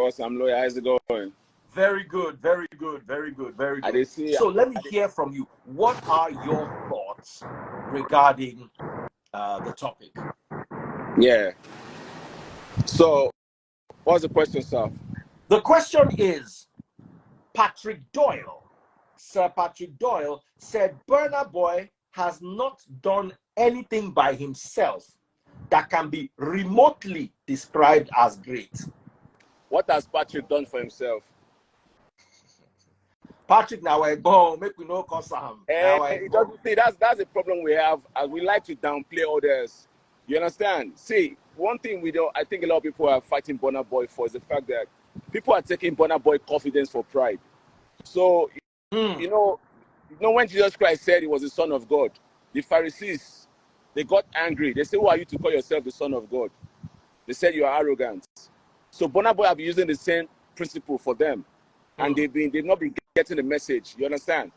boss. I'm lawyer. How's it going? Very good, very good, very good, very I good. did see. So let me hear from you. What are your thoughts regarding the topic? Yeah. So, what's the question, sir? The question is, Patrick Doyle, Sir Patrick Doyle said Burna Boy has not done anything by himself that can be remotely described as great. What has Patrick done for himself? Patrick, now we're going, make we know cause him. See, that's the problem we have, as we like to downplay others. You understand? See, one thing I think a lot of people are fighting Burna Boy for is the fact that people are taking Burna Boy confidence for pride. So, you know, when Jesus Christ said he was the Son of God, the Pharisees, they got angry. They said, "Who are you to call yourself the Son of God?" They said you are arrogant. So Burna Boy have been using the same principle for them, and they've not been getting the message. You understand?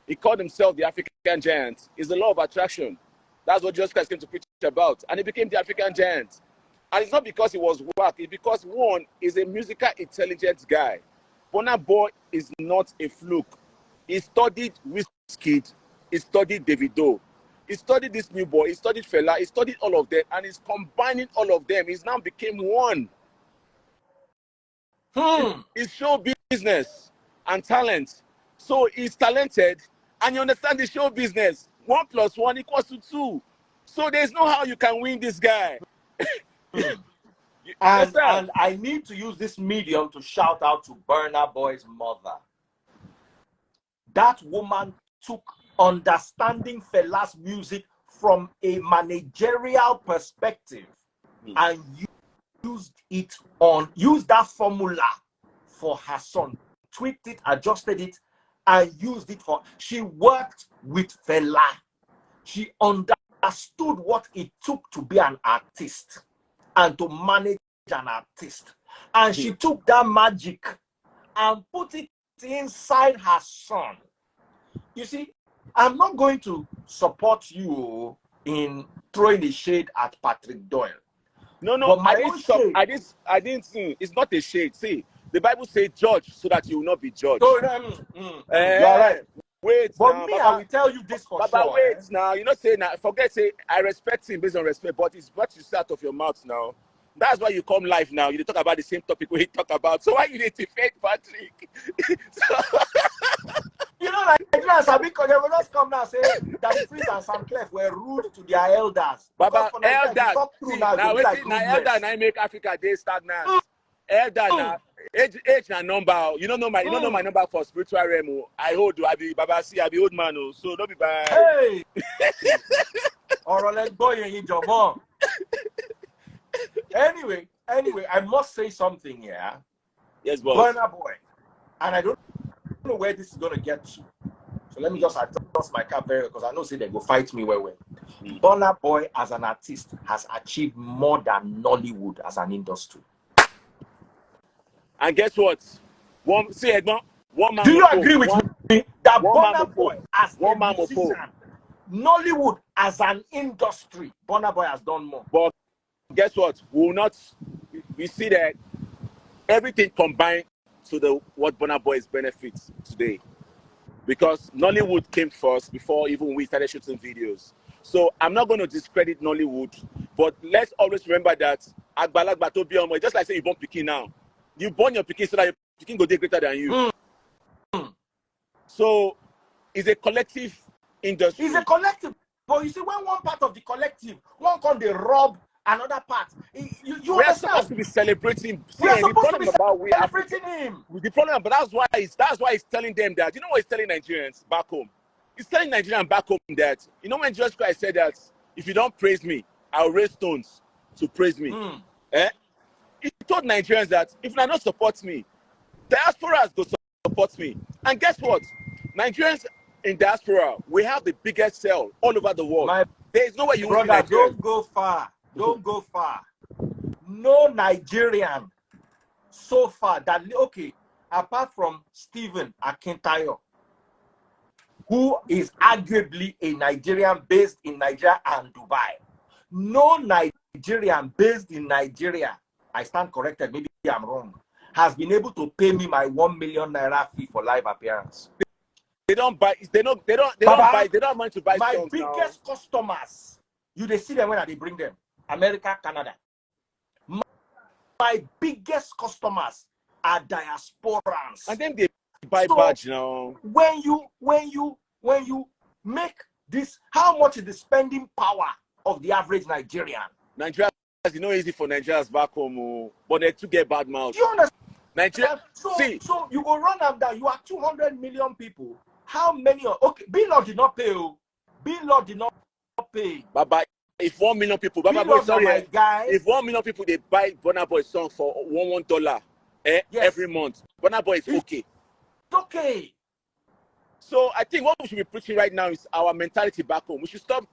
He called himself the African giant. It's the law of attraction. That's what Jesus Christ came to preach about, and he became the African giant. And it's not because he was whack. It's because one is a musical intelligent guy. Burna Boy is not a fluke. He studied Wizkid. He studied Davido. He studied this new boy. He studied Fela. He studied all of them, and he's combining all of them. He's now became one. It's show business and talent. So he's talented, and you understand the show business. 1 + 1 = 2. So there's no how you can win this guy. And I need to use this medium to shout out to Burna Boy's mother. That woman took understanding Fela's music from a managerial perspective and used that formula for her son, tweaked it, adjusted it, and used it for. She worked with Fela. She understood what it took to be an artist and to manage an artist. And she took that magic and put it inside her son. You see, I'm not going to support you in throwing the shade at Patrick Doyle. No, but I didn't see. It's not a shade. See, the Bible says judge so that you will not be judged. So, you're right. Wait, but now, me, Baba, I will tell you this for Baba, sure. wait now. You know, say now, forget say I respect him based on respect, but it's what you say out of your mouth now. That's why you come live now. You talk about the same topic we talk about. So why you need to defend Patrick? You know, like because they will not come now and say that the priests and SAMKLEF were rude to their elders. Baba, elders. Now elder now make Africa day stagnant. Elder now age na number. You don't know my number for spiritual realm. I hold you. I be Baba. See, I be old man. So don't be bad. Hey. Or let's go in your mom. Anyway, I must say something here. Yes, boss. Burna Boy, and I don't know where this is gonna get to. So let me just adjust my cap very because I know say they go fight me well. Burna Boy as an artist has achieved more than Nollywood as an industry. And guess what? One man. Do you agree with me that Burna Boy as a musician, Nollywood as an industry, Burna Boy has done more? But guess what? We see that everything combined to what Burna Boy's benefits today. Because Nollywood came first before even we started shooting videos. So I'm not going to discredit Nollywood, but let's always remember that Agbalagba to be on, just like say you born Pikin now. You born your Pikin so that your Pikin go get greater than you. So it's a collective industry. It's a collective. But you see, when one part of the collective, one can they rob another part. You we're supposed to be celebrating. We're supposed to be celebrating him. The problem, but that's why he's telling them that. You know what he's telling Nigerians back home? He's telling Nigerians back home that, you know, when Jesus Christ said that, if you don't praise me, I'll raise stones to praise me. He told Nigerians that if you don't support me, diasporas go support me. And guess what? Nigerians in diaspora, we have the biggest cell all over the world. There is nowhere you want to be. Don't go far. Don't go far. No Nigerian so far that, okay, apart from Stephen Akintayo, who is arguably a Nigerian based in Nigeria and Dubai. No Nigerian based in Nigeria, I stand corrected, maybe I'm wrong, has been able to pay me my 1 million naira fee for live appearance. They don't buy. They don't Baba, buy. They don't mind to buy my songs biggest customers, they see them when they bring them. America, Canada. My biggest customers are diasporans. And then they buy badge now. When you make this, how much is the spending power of the average Nigerian? Nigeria, it's not easy for Nigerians back home, but they too get bad mouth. Do you understand? Nigeria, so you go run up that you are 200 million people. How many? Okay, Bill did not pay. Bill did not pay. Baba, if 1 million people, Baba boy, sorry, if 1 million people they buy Burna Boy song for $1 yes, every month, Burna Boy is okay. It's okay. So I think what we should be preaching right now is our mentality back home. We should stop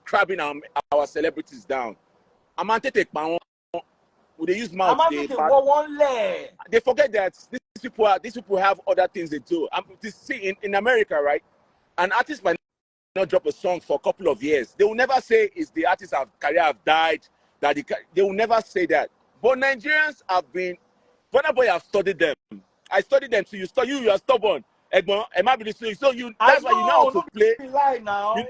crabbing our celebrities down. They use mouth. They forget that these people have other things they do. See in America, right? An artist might not drop a song for a couple of years. They will never say it's the artist's career have died. They will never say that. But Nigerians have been. Burna Boy have studied them. I studied them. So you are stubborn. So that's why you know how to play.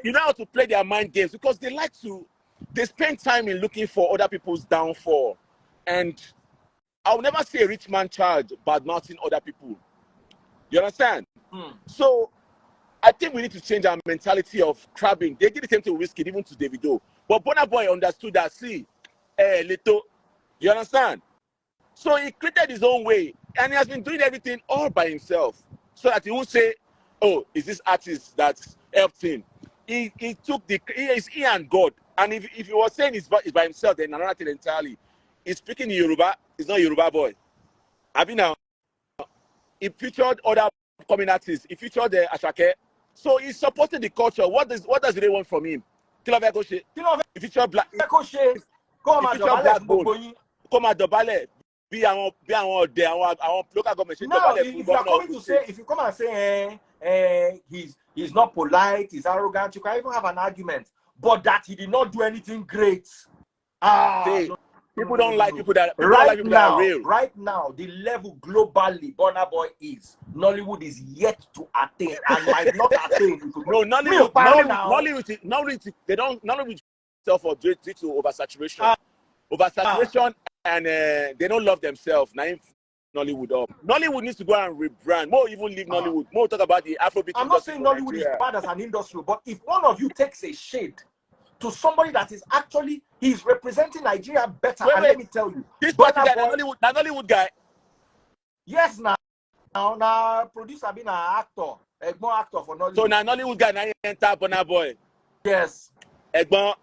You know how to play their mind games because they spend time in looking for other people's downfall. And I'll never see a rich man child bad-mouthing other people. You understand? So I think we need to change our mentality of crabbing. They did the same thing with Wizkid, even to Davido. But Burna Boy understood that, little. You understand? So he created his own way. And he has been doing everything all by himself. So that he won't say, oh, is this artist that helped him? He is he and God. And if he was saying it's by himself, then another thing entirely. He's speaking in Yoruba. He's not Yoruba boy. Now, he featured other communities. He featured the Ashake. So he's supporting the culture. What does they want from him? He featured black. He featured black gold. Come at the ballet. Be our local government. Now, if you come and say he's not polite, he's arrogant, you can even have an argument. But that he did not do anything great. People don't like people that are real. Right now, the level globally Burna Boy is, Nollywood is yet to attain and might not attain. No, Nollywood they don't Nollywood self or due to oversaturation. And they don't love themselves. Now Nollywood up. Nollywood needs to go and rebrand. More even leave Nollywood. More talk about the Afrobeat. I'm not saying Nollywood is bad as an industry, but if one of you takes a shade to somebody that is actually he's representing Nigeria better, let me tell you, this Nollywood guy. Yes, now producer being an actor, a more actor for Nollywood. So now Nollywood guy now enter Burna Boy. Yes. Egbon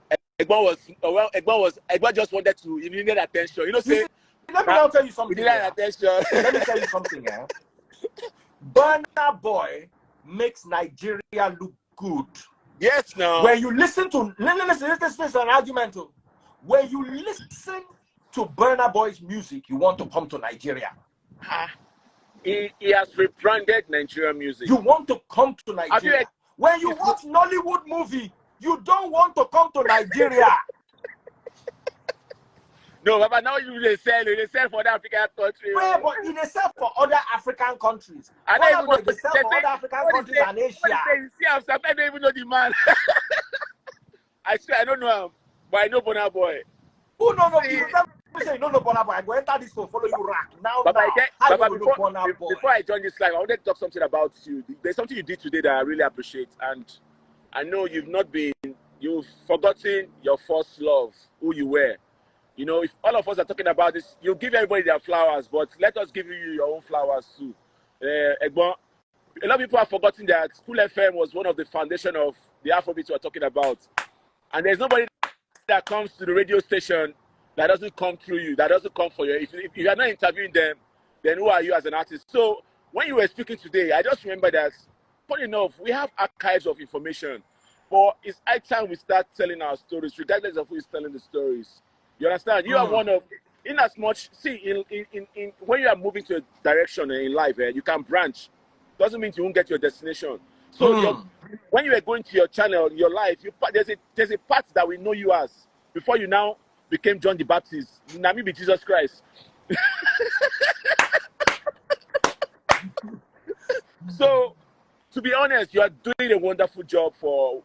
just wanted to. He needed attention. You know, say. Let me now tell you something. He needed attention. Let me tell you something. Burna Boy makes Nigeria look good. Yes, now. When you listen to, this is an argument. When you listen to Burna Boy's music, you want to come to Nigeria. He has rebranded Nigerian music. You want to come to Nigeria. When you watch Nollywood movie, you don't want to come to Nigeria. No, but now they sell for other African countries. Well, but they sell for other African countries. They sell for other African countries and Asia. See, I don't even know the man. I swear, I don't know him, but I know Burna Boy. Who no? You say you don't know Burna Boy. I go enter this to follow you rack. Before I join this live, I wanted to talk something about you. There's something you did today that I really appreciate, and I know you've forgotten your first love, who you were. You know, if all of us are talking about this, you give everybody their flowers, but let us give you your own flowers too. Egbon, a lot of people have forgotten that School FM was one of the foundation of the Afrobeat we're talking about. And there's nobody that comes to the radio station that doesn't come through you, that doesn't come for you. If you are not interviewing them, then who are you as an artist? So when you were speaking today, I just remember that, funny enough, we have archives of information, but it's high time we start telling our stories, regardless of who is telling the stories. You understand? You are one of, in as much, see, in when you are moving to a direction in life, you can branch. Doesn't mean you won't get your destination. So when you are going to your channel, your life, there's a path that we know you as before you now became John the Baptist. Now me be Jesus Christ. to be honest, you are doing a wonderful job for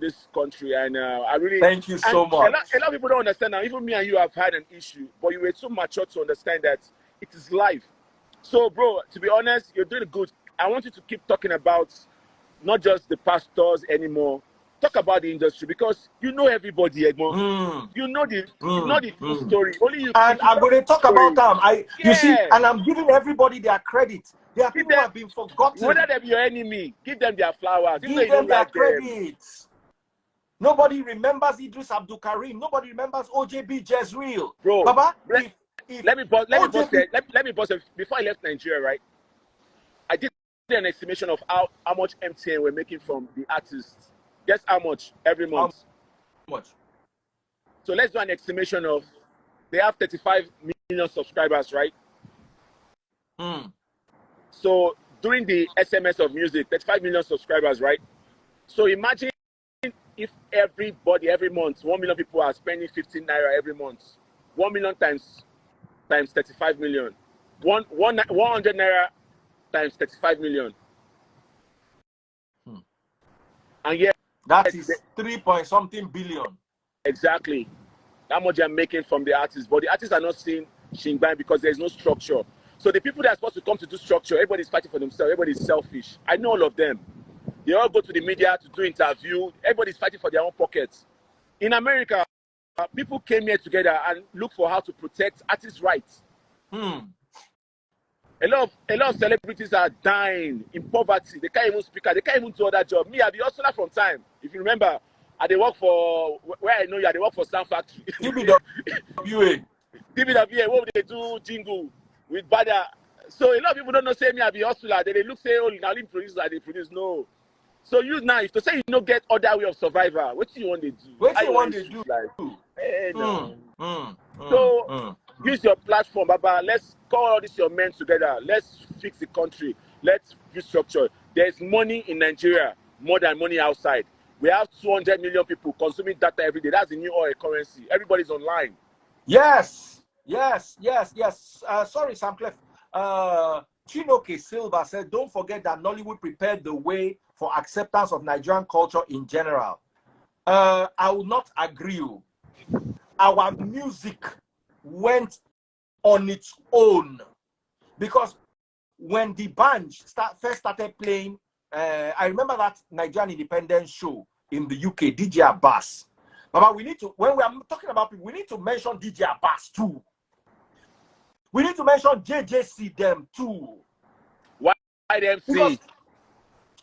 this country, and I really thank you so much. A lot of people don't understand now. Even me and you have had an issue, but you were too mature to understand that it is life. So, bro, to be honest, you're doing good. I want you to keep talking about not just the pastors anymore. Talk about the industry, because you know everybody, Edmond. You know the full story. Only you. And I'm going to talk about them. You see, and I'm giving everybody their credit. There are people who have been forgotten. Whether they're your enemy, give them their flowers. Give them their credits. Nobody remembers Idris Abdul Karim. Nobody remembers OJB Jezreel. Bro, Baba, let me pause it. Before I left Nigeria, right? I did an estimation of how much MTN we're making from the artists. Guess how much every month? How much? So let's do an estimation of, they have 35 million subscribers, right? So during the SMS of music, 35 million subscribers, right? So imagine if everybody, every month, 1 million people are spending 15 naira every month. 1 million times 35 million. 100 naira times 35 million. And yeah, that is 3-point-something billion. Exactly. That much they're making from the artists. But the artists are not seeing Shingban because there's no structure. So the people that are supposed to come to do structure, everybody's fighting for themselves. Everybody's selfish. I know all of them. They all go to the media to do interview. Everybody's fighting for their own pockets. In America, people came here together and looked for how to protect artists' rights. A lot of celebrities are dying in poverty. They can't even speak. They can't even do other job. Me, I be hustler from time. If you remember, I work for, where I know you, I work for Sound Factory. DBWA. DBWA, what would they do? Jingle with Bada. So a lot of people don't know, say me, I be hustler. They look, say, oh, now leave produce like they produce. No. So you now, if to say you don't get other way of survivor, what do you want to do? What do you want to do? Like, hey, no. So use your platform, Baba. Let's call all these your men together. Let's fix the country. Let's restructure. There's money in Nigeria more than money outside. We have 200 million people consuming data every day. That's the new oil currency. Everybody's online. Yes. Sorry, SAMKLEF. Chinoke Silva said, don't forget that Nollywood prepared the way for acceptance of Nigerian culture in general. I will not agree. Our music went on its own, because when the band first started playing, I remember that Nigerian independence show in the UK, DJ Abbas. But we need to, when we are talking about people, we need to mention DJ Abbas too. We need to mention JJC them too. Why them see?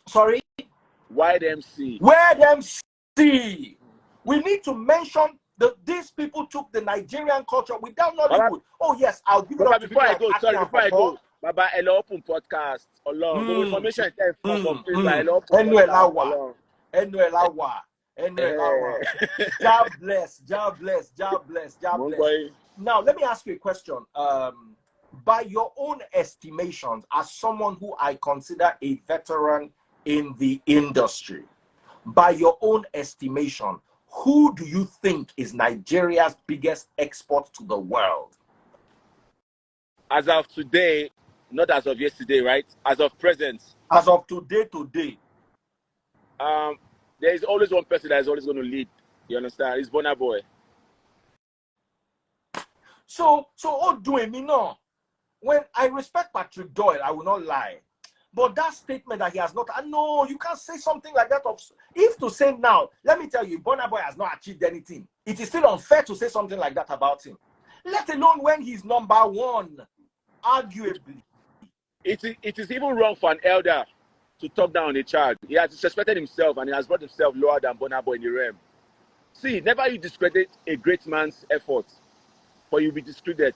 Sorry? Why them see? Where them see? We need to mention that these people took the Nigerian culture without Nollywood. Oh yes, I'll give it up to before I go. Sorry, before I go. Baba, hello, open podcast. Allah, information is from God bless. Now, let me ask you a question. By your own estimations, as someone who I consider a veteran in the industry, by your own estimation, who do you think is Nigeria's biggest export to the world? As of today, not as of yesterday, right? As of present. As of today. There is always one person that is always going to lead. You understand? It's Burna Boy. So doing me no. When I respect Patrick Doyle, I will not lie. But that statement that he has not, no, you can't say something like that. If to say now, let me tell you, Burna Boy has not achieved anything. It is still unfair to say something like that about him. Let alone when he's number one, arguably. It is even wrong for an elder to talk down on a child. He has disrespected himself and he has brought himself lower than Burna Boy in the realm. See, never you discredit a great man's efforts, for you'll be discredit,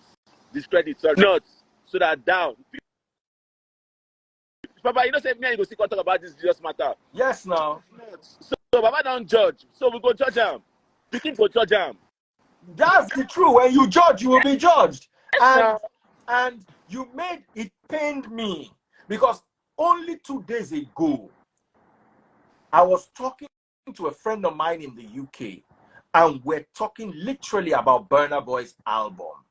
sorry, not so that down. Papa, you know, say me and you go see talk about this serious matter. Yes, now. So Baba don't judge. So we go judge him. Begin to judge him. That's the truth. When you judge, you will be judged. Yes, and you made it pained me, because only 2 days ago, I was talking to a friend of mine in the UK, and we're talking literally about Burna Boy's album.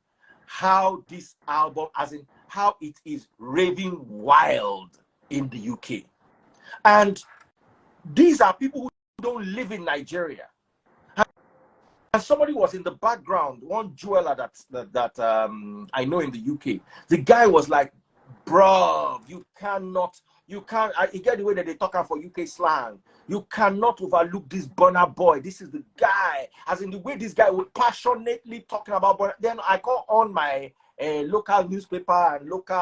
How this album, as in how it is raving wild in the UK. And these are people who don't live in Nigeria. And somebody was in the background, one jeweler that I know in the UK. The guy was like, bro, you can't, you get the way that they talk for UK slang. You cannot overlook this Burna boy. This is the guy. As in the way this guy would passionately talking about Burna. Then I call on my local newspaper and local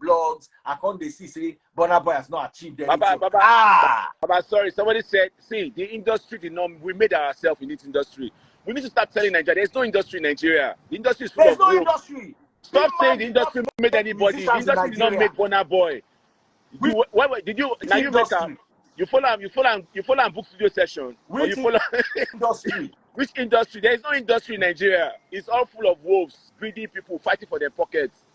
blogs. I can't say Burna boy has not achieved anything. Baba, sorry. Somebody said, see, the industry did not. We made ourselves in this industry. We need to start telling Nigeria. There's no industry in Nigeria. The industry is full There's of no growth. Industry. Stop saying the industry made anybody. The industry did not make Burna boy. Did you? Now you make a. You follow him book studio session. Which or you follow industry? Which industry? There is no industry in Nigeria. It's all full of wolves, greedy people fighting for their pockets.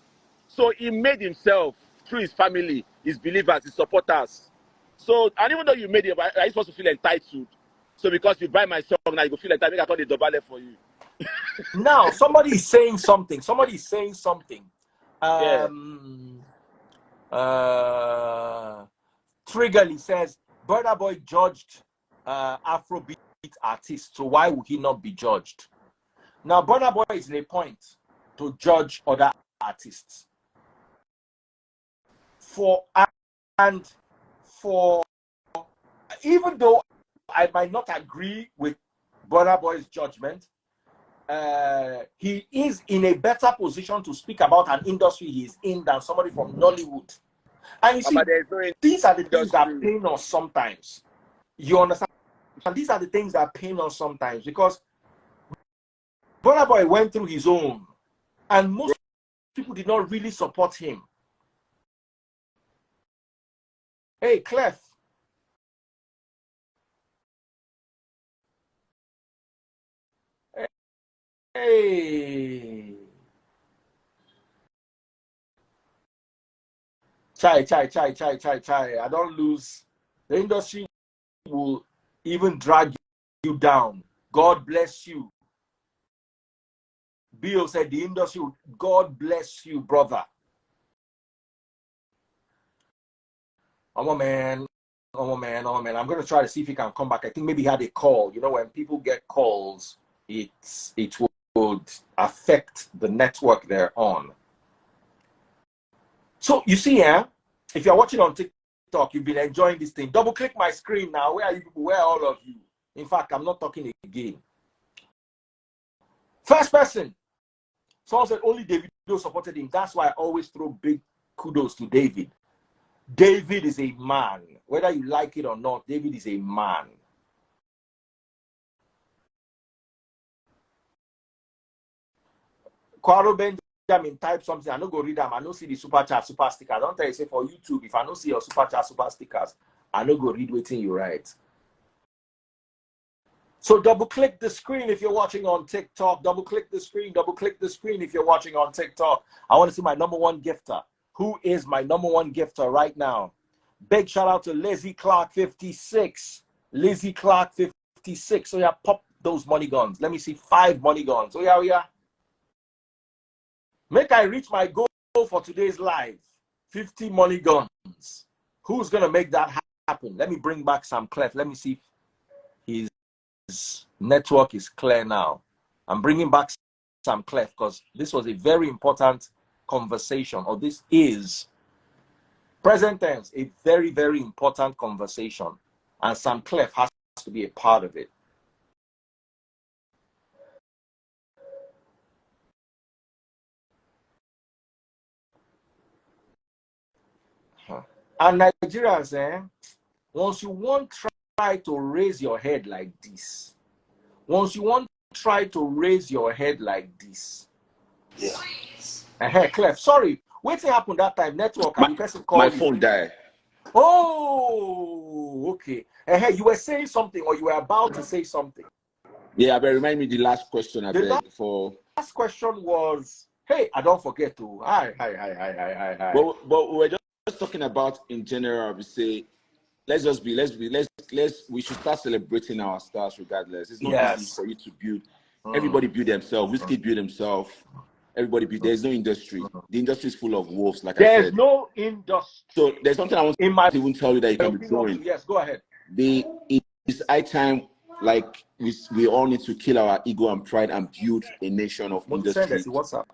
So he made himself through his family, his believers, his supporters. So, and even though you made it, are you supposed to feel entitled? So because you buy my song now, you go feel entitled. I call the double for you. Now somebody is saying something. Somebody is saying something. Triggerly says Burna Boy judged Afrobeat artists, so why would he not be judged? Now Burna Boy is in a point to judge other artists even though I might not agree with Burna Boy's judgment, he is in a better position to speak about an industry he is in than somebody from Nollywood. And you see, these are the things that pain us sometimes. You understand? And these are the things that pain us sometimes because Burna Boy went through his own, and most people did not really support him. Hey, Clef. Hey. Chai. I don't lose. The industry will even drag you down. God bless you. Bill said the industry will, God bless you, brother. Oh man. I'm going to try to see if he can come back. I think maybe he had a call. You know, when people get calls, it would affect the network they're on. So you see, if you're watching on TikTok, you've been enjoying this thing. Double click my screen now. Where are you people? Where are all of you? In fact, I'm not talking again. First person. Someone said only Davido supported him. That's why I always throw big kudos to David. David is a man. Whether you like it or not, David is a man. Kwaro Benjamin type something. I don't go read them. I don't see the super chat, super stickers. I don't tell you say for YouTube. If I don't see your super chat, super stickers, I don't go read waiting you write. So double click the screen if you're watching on TikTok. Double click the screen. Double click the screen if you're watching on TikTok. I want to see my #1 gifter. Who is my #1 gifter right now? Big shout out to Lizzie Clark 56. Lizzie Clark 56. So yeah, pop those money guns. Let me see 5 money guns. Oh yeah. Make I reach my goal for today's live. 50 money guns. Who's gonna make that happen? Let me bring back SAMKLEF. Let me see if his network is clear now. I'm bringing back SAMKLEF because this was a very important conversation, or this is present tense, a very, very important conversation, and SAMKLEF has to be a part of it. And Nigerians, once you want try to raise your head like this, Clef, sorry, what happened that time? Network and the person called my phone died. Oh, okay. You were saying something, or you were about to say something. Yeah, but remind me the last question. Last question was, hey, I don't forget to. Hi. But we were just talking about in general. We say, we should start celebrating our stars regardless. It's not easy for you to build. Everybody build themselves. Wizkid build himself. Everybody built. There's no industry. The industry is full of wolves, like I There's said. no industry. So there's something I want in my to even tell you that you can be doing. Yes, go ahead. It's high time, like we all need to kill our ego and pride and build a nation of industry. What's up?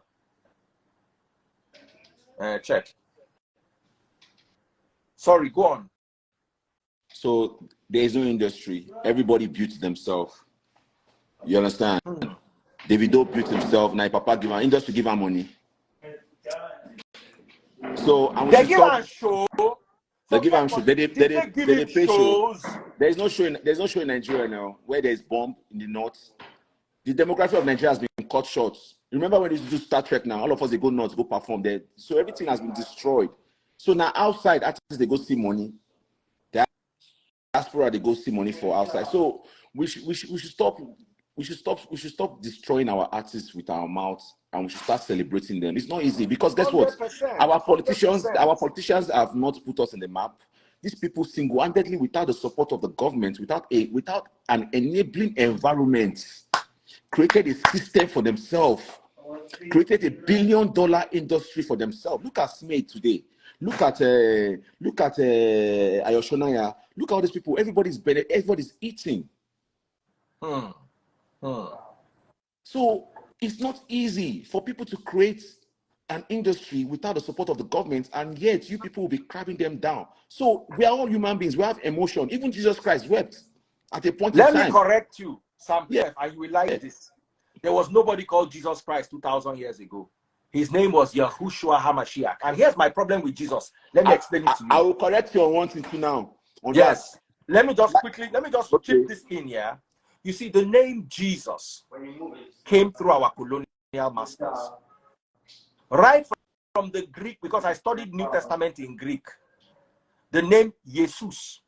Check. Sorry, go on. So there's no industry. Everybody built themselves. You understand? Davido built himself. Now Papa give him industry, give him money. So they give him show. They give him show. They pay shows. Show. There's no show in Nigeria now where there's bomb in the north. The demography of Nigeria has been cut short. Remember when they used to do Star Trek now? All of us, they go north, go perform there. So everything has been destroyed. So now outside, artists, they go see money. The diaspora, they go see money for outside. So we should stop destroying our artists with our mouths, and we should start celebrating them. It's not easy because guess what? Our politicians have not put us in the map. These people single-handedly, without the support of the government, without an enabling environment, created a system for themselves, created $1 billion industry for themselves. Look at Smith today. Look at Ayoshonaya. Look at all these people. Everybody's eating. So it's not easy for people to create an industry without the support of the government, and yet you people will be crabbing them down. So we are all human beings. We have emotion. Even Jesus Christ wept at a point in time. Let me correct you, SAMKLEF, and you will like this. There was nobody called Jesus Christ 2,000 years ago. His name was Yahushua HaMashiach. And here's my problem with Jesus. Let me explain it to you. I will correct you on one thing now. Yes. Let me just chip this in here. You see, the name Jesus came through our colonial masters. Right from the Greek, because I studied New Testament in Greek. The name Jesus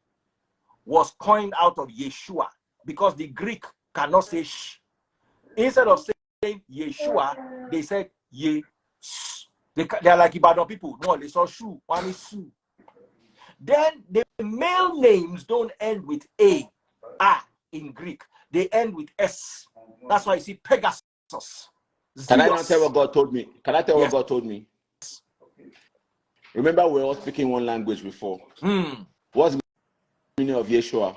was coined out of Yeshua because the Greek cannot say sh. Instead of saying Yeshua, they said Ye. They are like Ibadan people. No, they saw shu. One is su. Then the male names don't end with A in Greek. They end with S. That's why you see Pegasus. Can I not tell what God told me? Can I tell what God told me? Remember, we were all speaking one language before. What's the meaning of Yeshua?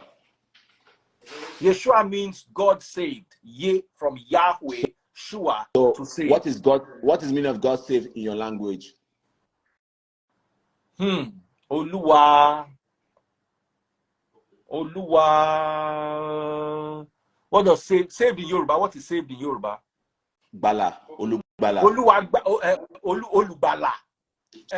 Yeshua means God saved. Ye from Yahweh, Shua to save. What is God? What is the meaning of God saved in your language? Oluwa. What does saved in Yoruba? What is saved in Yoruba? Bala. Olubala. Olubala.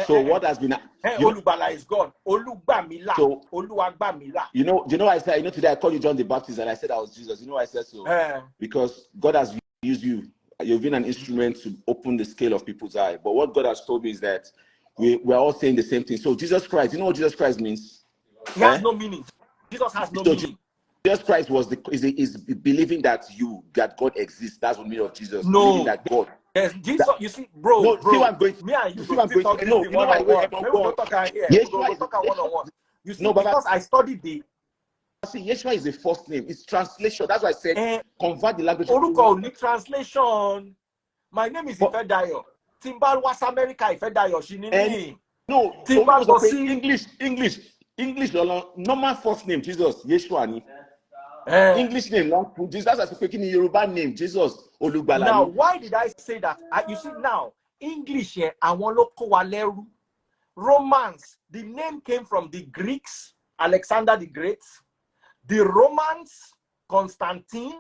So what has been Olubala is God. Olugbamila. So Oluwagbamila. you know I said, today I called you John the Baptist and I said I was Jesus. You know I said so? Because God has used you. You've been an instrument to open the scale of people's eye. But what God has told me is that we're all saying the same thing. So Jesus Christ, you know what Jesus Christ means? He has no meaning. Jesus has no meaning. Jesus Christ is believing that God exists. That's the meaning of Jesus. No, believing that God. Yes, Jesus, you see, bro. No, see what I'm going. Me and you see what I'm going. No, you know what we'll talk here. Yes, we'll talk one-on-one. You see, because I studied the. See, Yeshua is a first name. It's translation. That's why I said convert the language. Oruko translation. My name is Ifedayo. Timbal was America Ifedayo. Shinini. No, Timbal was English. Normal first name Jesus. Yeshua. English name, Jesus. That's speaking in Yoruba name, Jesus. Olugbala. Now, why did I say that? You see, now English here, Romans. The name came from the Greeks, Alexander the Great, the Romans, Constantine,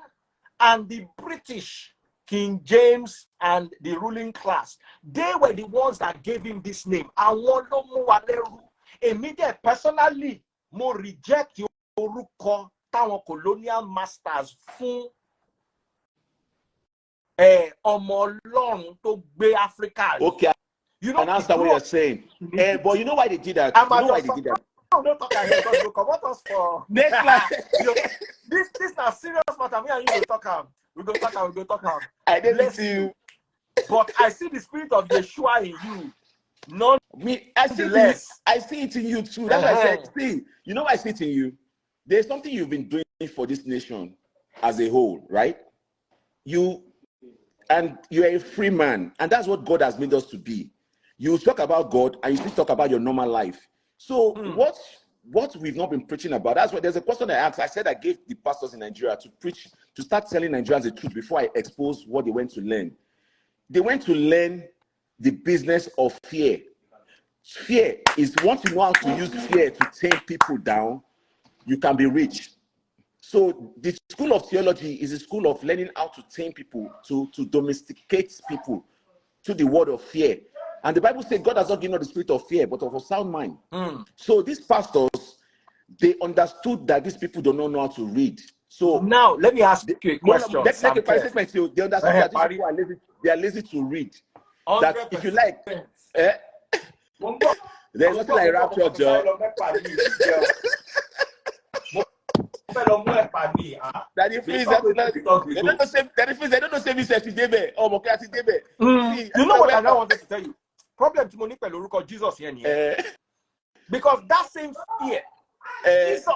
and the British, King James, and the ruling class. They were the ones that gave him this name. Immediately, personally, mo reject Yoruko. Colonial masters fún ọmọ Ọlọ́run tó gbé Africa. Okay, you know, I understand what you're saying. But you know why they did that? You know why they did that? Don't talk ahead because you come us for next slide. This now serious matter. Me and you will talk. We go talk. I didn't see you, but I see the spirit of Yeshua in you. I see it in you too. That's why I said, see, you know, I see it in you. There's something you've been doing for this nation as a whole, right? and you're a free man, and that's what God has made us to be. You talk about God, and you still talk about your normal life. So what we've not been preaching about, that's why there's a question I asked. I said I gave the pastors in Nigeria to preach, to start telling Nigerians the truth before I expose what they went to learn. They went to learn the business of fear. Fear is, once you know how to use fear to tame people down, you can be rich. So the school of theology is a school of learning how to tame people, to domesticate people to the word of fear. And the Bible says God has not given us the spirit of fear, but of a sound mind. So these pastors, they understood that these people do not know how to read. So now let me ask you a question. They understood that these people are lazy. They are lazy to read. 100%. That if you like, there's nothing like rapture, Joe. Daddy, please, they don't know say me today. Oh, my God, today. You know what I wanted to tell you? Problem to Monique Peloruko Jesus here. Because that same fear, Jesus.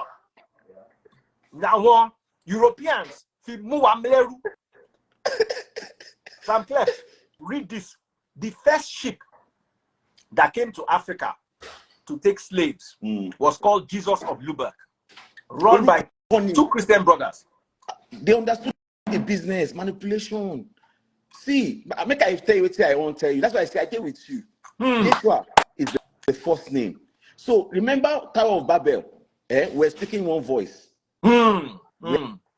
Now, Europeans, SAMKLEF, read this. The first ship that came to Africa to take slaves was called Jesus of Lubeck, run by 2 Christian brothers. They understood the business, manipulation. See, make I tell you what I won't tell you. That's why I say I get with you. Yeshua is the first name. So remember Tower of Babel, we're speaking one voice. We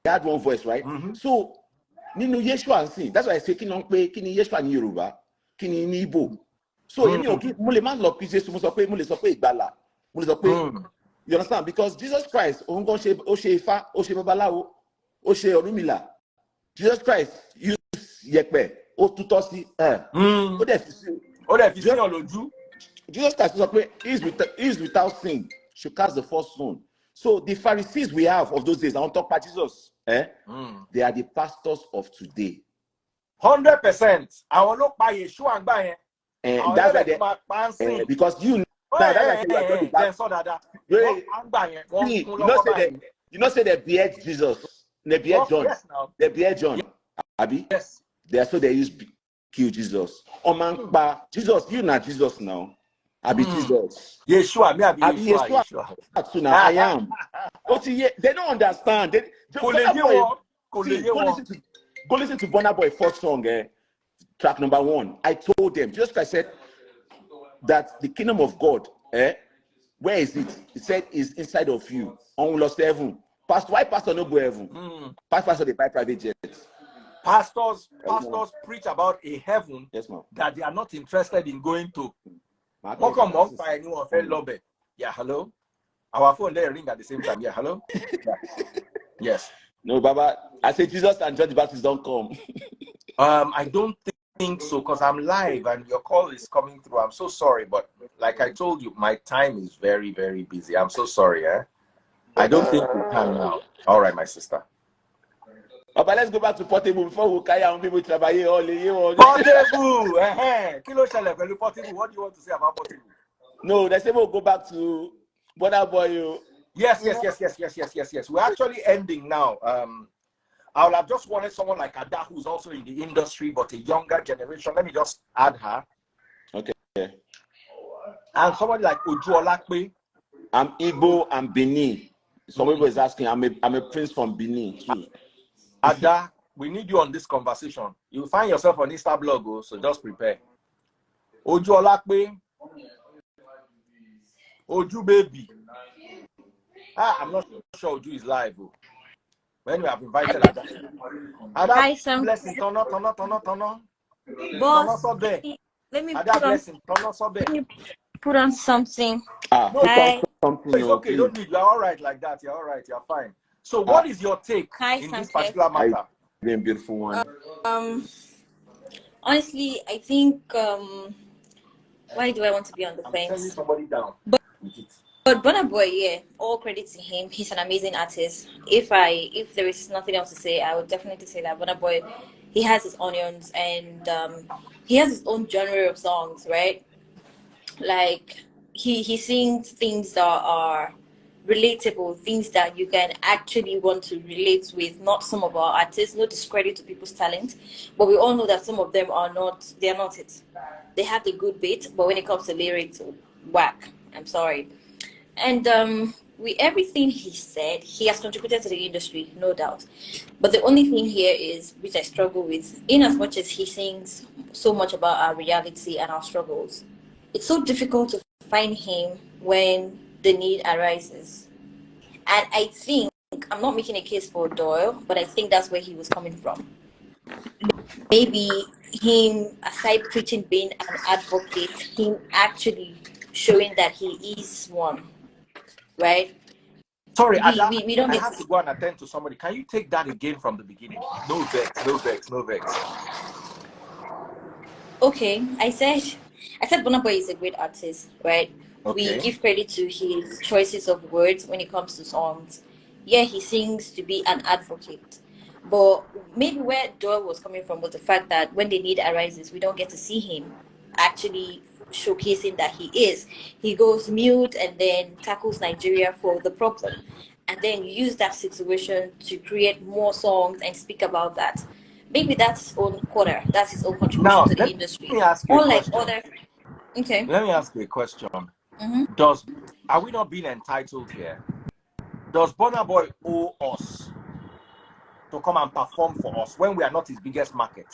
had one voice, right? So Yeshua and see. That's why I say kini Yeshua ni Yoruba, kini ni Igbo. So you understand? Because Jesus Christ, Jesus Christ used Yekpe, Jesus Christ is without sin, should cast the first stone. So the Pharisees we have of those days, I want to talk about Jesus. They are the pastors of today. 100%. I will look by Yeshua and by and that's why because you say they behead Jesus, they behead John, they behead John, Abi. Yes. They so they used to kill Jesus. Oh man, Jesus, you not Jesus now. Abi Jesus. Yeshua, me Abi Yeshua. I am. They don't understand. Go listen to Burna Boy first song, track number 1. I told them, Jesus Christ said that the kingdom of God, where is it? He said is inside of you. On lost heaven. Why pastor no go heaven? Pastor they buy private jets. Pastors preach about a heaven that they are not interested in going to. Yeah, hello. Our phone they ring at the same time. Yeah, hello. Yes. No, Baba. I said Jesus and John the Baptist don't come. I don't think so, because I'm live and your call is coming through. I'm so sorry, but like I told you, my time is very, very busy. I'm so sorry, I don't think we can now. All right, my sister. But let's go back to Portable before we carry on people travailler all the year. Portable, Portable. What do you want to say about Portable? No, they say we'll go back to Burna Boy. Yes. We're actually ending now. I would have just wanted someone like Ada, who's also in the industry, but a younger generation. Let me just add her. Okay. And somebody like Oju Olakpe. I'm Igbo and Benin. Somebody is asking, I'm a prince from Benin too. Ada, we need you on this conversation. You'll find yourself on Insta blog, so just prepare. Oju Olakpe. Oju baby. I'm not sure Oju is live. When we have invited Ada. Hi, Sam. Blessing, turn on. Boss, let me put on something. Hi. It's okay. You don't need. You're all right like that. You're all right. You're fine. So, what is your take in this particular matter? Very beautiful one. Honestly, I think. Why do I want to be on the fence? Sending somebody down. But Burna Boy, yeah, all credit to him. He's an amazing artist. If there is nothing else to say, I would definitely say that Burna Boy, he has his onions and he has his own genre of songs, right? Like he sings things that are relatable, things that you can actually want to relate with. Not some of our artists, no discredit to people's talent, but we all know that some of them are not, they're not it. They have the good bit, but when it comes to lyrics, whack. I'm sorry. And with everything he said, he has contributed to the industry, no doubt. But the only thing here is, which I struggle with, in as much as he sings so much about our reality and our struggles, it's so difficult to find him when the need arises. And I think, I'm not making a case for Doyle, but I think that's where he was coming from. Maybe him, aside preaching being an advocate, him actually showing that he is one, right? Sorry, We don't I get have to go and attend to somebody. Can you take that again from the beginning? No vex, no vex, no vex. Okay, I said Burna Boy is a great artist, right? Okay. We give credit to his choices of words when it comes to songs. Yeah, he sings to be an advocate. But maybe where Doyle was coming from was the fact that when the need arises, we don't get to see him actually showcasing that he is. He goes mute and then tackles Nigeria for the problem. And then use that situation to create more songs and speak about that. Maybe that's his own quarter. That's his own contribution Now, to the let industry. me ask you a Unlike question. other. Okay. Let me ask you a question. Are we not being entitled here? Does Burna Boy owe us to come and perform for us when we are not his biggest market?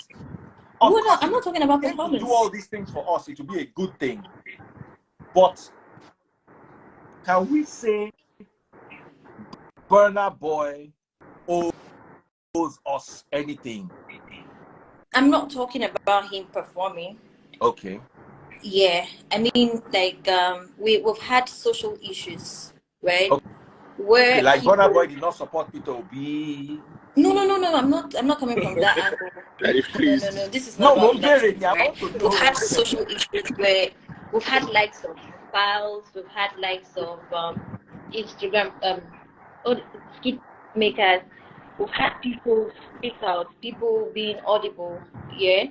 Of Well, no, course, I'm not talking about if he performance. do all these things for us, it will be a good thing. But can we say Burna Boy owes us anything? I'm not talking about him performing. Okay. Yeah, I mean, like we've had social issues, right? Okay. Where Like people... Burna Boy did not support Peter Obi. No. I'm not coming from that angle. No. This is not about that. Right? We've had social issues where we've had likes of files, we've had likes of Instagram skit makers, we've had people speak out, people being audible, yeah.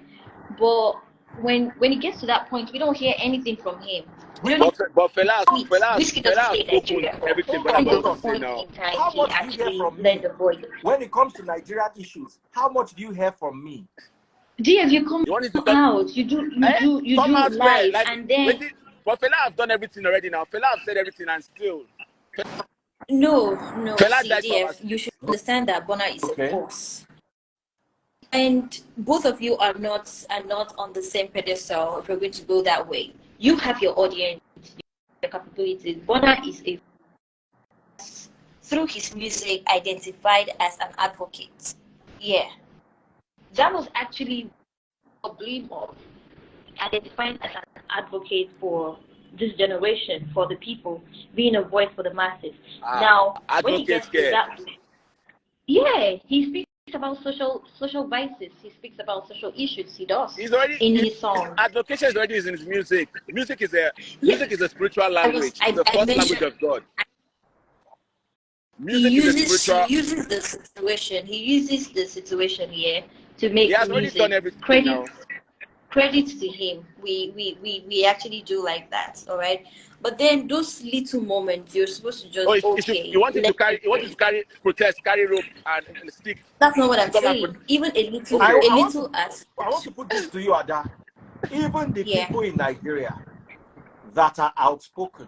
But when it gets to that point, we don't hear anything from him. But Fela Whiskey doesn't stay in Nigeria. everything At Burna Boy the was saying point now. in time, How he much do you hear actually from led me? the voice. When it comes to Nigerian issues, how much do you hear from me? DF, you come out, you do out live, like, and then... But Fela has done everything already now. Fela have said everything and still. No, Fela see, died for DF, us. you should understand that Burna is Okay. a force. And both of you are not on the same pedestal if we're going to go that way. You have your audience, your capabilities. Burna is through his music, identified as an advocate. Yeah. That was actually a blame of identifying as an advocate for this generation, for the people, being a voice for the masses. Now, when he gets to that, yeah, he speaks about social vices. He speaks about social issues. He does. He's already in his song. Advocation is already in his music. Music is a spiritual language. It's the first language of God. Music is a spiritual. He uses the situation. He uses the situation here to make He has already done everything now. Credit to him. We actually do like that, all right. But then those little moments, you're supposed to just you want to carry protest, carry rope and stick. That's not what I'm saying. Even a little, I want to put this to you, Ada. Even the people in Nigeria that are outspoken,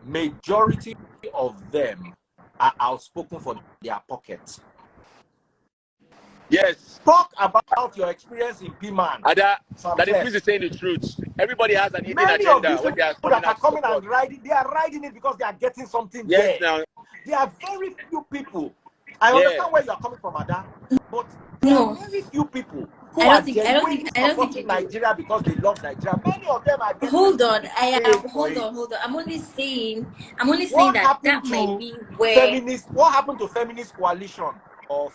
majority of them are outspoken for their pockets. Yes. Talk about your experience in P-Man. Ada, that is saying the truth. Everybody has an hidden Many agenda. of these people that are coming and riding, they are riding it because they are getting something there. Now. There are very few people. I understand where you are coming from, Ada, but there are very few people who are genuinely supporting Nigeria because they love Nigeria. Many of them are. Hold on. I'm only saying that might be where what happened to feminist coalition of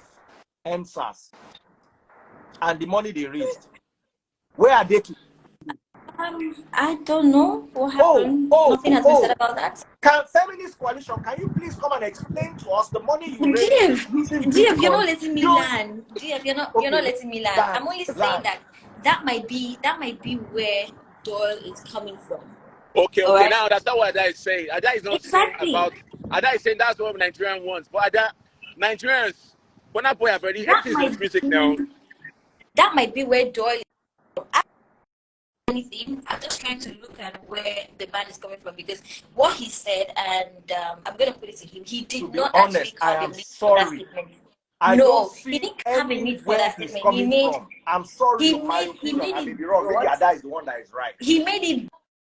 NSAS and the money they raised? Where are they to? I don't know what happened. Nothing has been said about that. Can feminist coalition, can you please come and explain to us the money you raised? DF, you're not letting me land. DF, you're not letting me land. I'm only saying that might be where Doyle is coming from. Okay. Right? Now that's not what Ada is saying. Ada is not saying about Ada is saying that's what Nigerian wants. But Ada, Nigerians, Burna Boy have already That hit might his music now. That might be where Doyle is from. Anything. I'm just trying to look at where the man is coming from, because what he said, and I'm going to put it to him, he did not honest, actually I carve am a need for that sorry. statement. I No, don't he see didn't have a need for anywhere that he's statement. coming from. I'm sorry, he in my made opinion, I may it be wrong. Maybe broad. Ada is the one that is right. He made it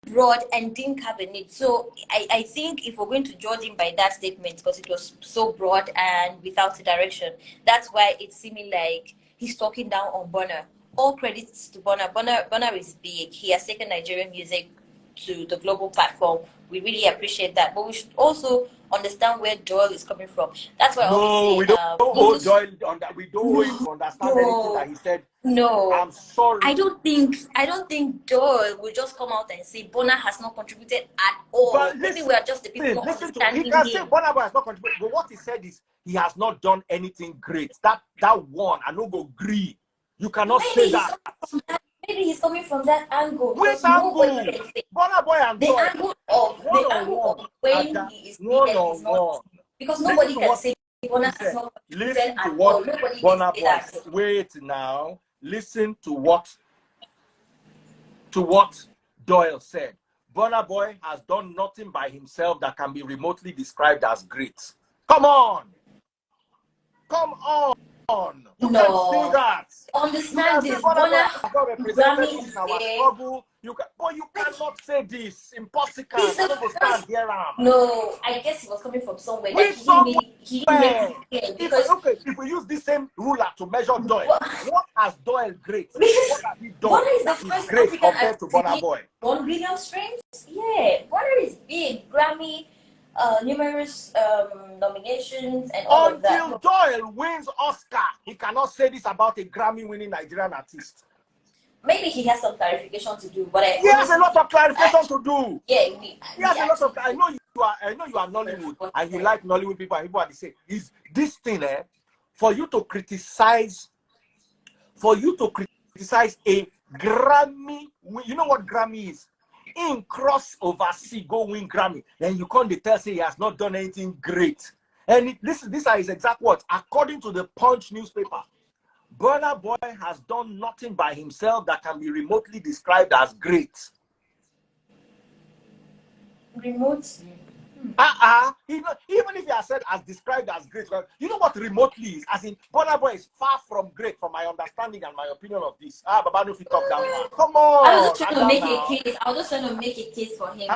broad and didn't have a need. So I think if we're going to judge him by that statement, because it was so broad and without a direction, that's why it's seeming like he's talking down on Burna. All credits to Burna. Burna is big. He has taken Nigerian music to the global platform. We really appreciate that. But we should also understand where Doyle is coming from. That's why I always say, we don't owe Doyle on that. We don't owe him to understand anything that he said. No, I'm sorry. I don't think Doyle will just come out and say Burna has not contributed at all. But Maybe we are just the people not listen to understanding he can him. say Burna Boy has not contributed, but what he said is he has not done anything great. That one, I don't go agree. You cannot say that. Maybe he's coming from that angle. Which angle? Burna Boy and the Doyle. angle of when he is needed is not, because nobody can say Burna has not contributed at all. Nobody Burna can say Boy. that. Wait now. Listen to what Doyle said. Burna Boy has done nothing by himself that can be remotely described as great. Come on. You can't say that. Understand this. Burna Grammy is trouble. You cannot say this. Impossible. No, I guess he was coming from somewhere. Like he didn't make it clear, because if we use this same ruler to measure Doyle, what has Doyle great? What has he done? Burna is the first great African compared to Burna Boy. 1 billion streams. Yeah, Burna is big. Grammy, numerous nominations and all of that. Until Doyle wins Oscar, he cannot say this about a Grammy-winning Nigerian artist. Maybe he has some clarification to do, but he has a lot of clarification to do. Yeah, he has a lot of. I know you are Nollywood, and you like Nollywood people, and people are the same. Is this thing for you to criticize a Grammy? You know what Grammy is? In cross overseas, go win Grammy, then you can't say he has not done anything great. And these are his exact words, according to the Punch newspaper. Burna Boy has done nothing by himself that can be remotely described as great. Remotely? Even if you are said as described as great, you know what remotely is? As in, Burna Boy is far from great, from my understanding and my opinion of this. Baba, no fit talk down. Come on. I was just trying to make a case. I was just trying to make a case for him.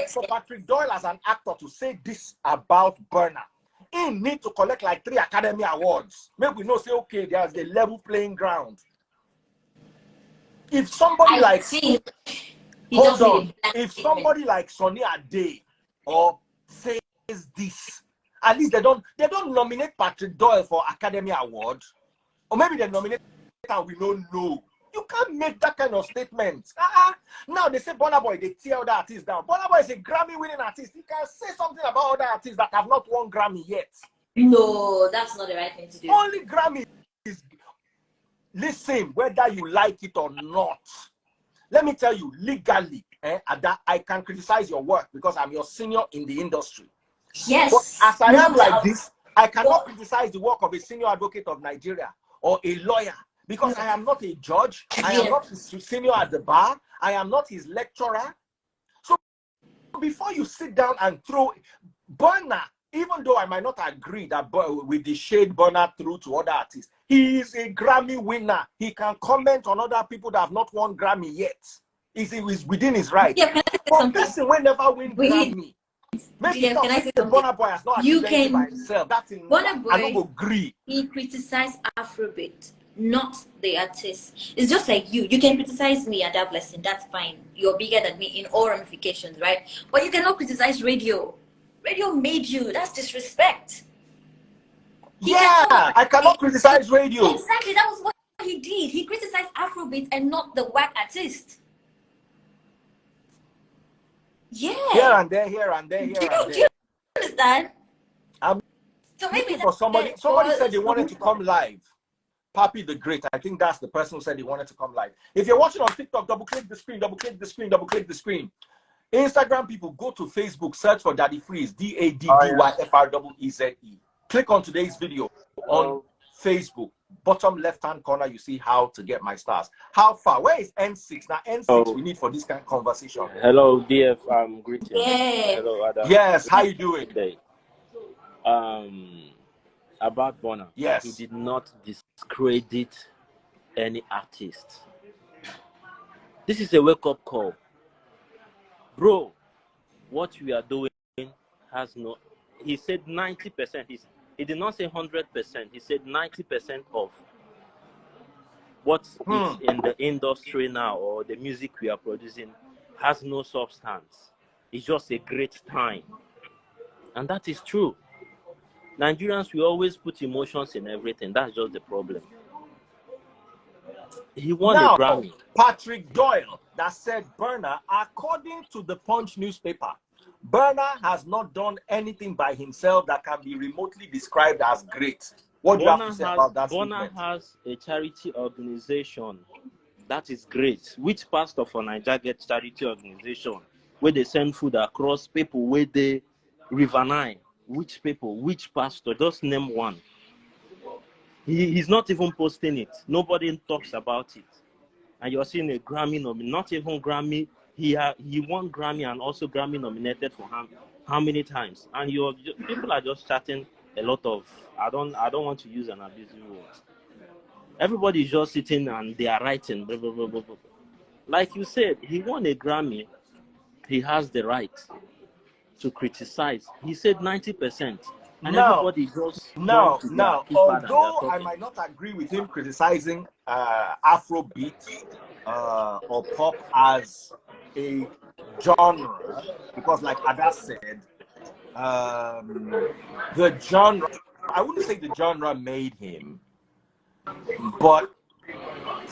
For Patrick Doyle as an actor to say this about Burna, he need to collect like 3 Academy Awards. Maybe we know say, okay, there's a level playing ground. If somebody if somebody like Sonny Ade or says this, at least they don't nominate Patrick Doyle for Academy Award, or maybe they nominate and we don't know. You can't make that kind of statement. Now they say Burna Boy, they tear other artists down. Burna Boy is a Grammy-winning artist. He can say something about other artists that have not won Grammy yet. No, that's not the right thing to do. Only Grammy is, listen, whether you like it or not. Let me tell you, legally, I can criticize your work because I'm your senior in the industry. Yes. But as I am like this, I cannot criticize the work of a senior advocate of Nigeria or a lawyer. Because I am not a judge, I am not his senior at the bar, I am not his lecturer. So before you sit down and throw Burna, even though I might not agree that with the shade Burna threw to other artists, he is a Grammy winner. He can comment on other people that have not won Grammy yet. He is within his right. Yeah, but person will never win Grammy. Maybe can I say something? Burna Boy has not achieved anything by himself. That's in Burna Boy, I don't agree. He criticized Afrobeat, not the artist. It's just like you can criticize me and that blessing, that's fine. You're bigger than me in all ramifications, right? But you cannot criticize radio. Radio made you. That's disrespect. I cannot criticize radio. Exactly, that was what he did. He criticized Afrobeat and not the whack artist. Yeah. Here and there. Do you understand? So maybe for somebody said they wanted to come live. Papi the Great, I think that's the person who said he wanted to come live. If you're watching on TikTok, double click the screen. Instagram people, go to Facebook, search for Daddy Freeze, DADDYFREEZE. Click on today's video on Facebook. Bottom left-hand corner, you see how to get my stars. How far? Where is N6? Now, N6 we need for this kind of conversation. Hello, DF. Greetings. Yeah. Hello, Ada. Yes, how you doing? Today. About Burna. Yes. He did not discredit any artist. This is a wake-up call. Bro, what we are doing has no... He said 90%. He did not say 100%. He said 90% of what is in the industry now or the music we are producing has no substance. It's just a great time. And that is true. Nigerians, we always put emotions in everything. That's just the problem. He won a Grammy. Patrick Doyle that said Burna, according to the Punch newspaper, Burna has not done anything by himself that can be remotely described as great. What do you have to say about that Burna statement? has a charity organization. That is great. Which pastor for Nigeria gets charity organization where they send food across people where they River Nile? Which people? Which pastor? Just name one. He's not even posting it. Nobody talks about it. And you're seeing a Grammy nomination, not even Grammy. He won Grammy and also Grammy nominated for how many times? And people are just chatting a lot of, I don't want to use an abusive word. Everybody is just sitting and they are writing, blah, blah, blah, blah, blah. Like you said, he won a Grammy. He has the right to criticize. He said 90%. And everybody just although I might not agree with him criticizing Afrobeat or pop as a genre, because like Ada said, the genre, I wouldn't say the genre made him, but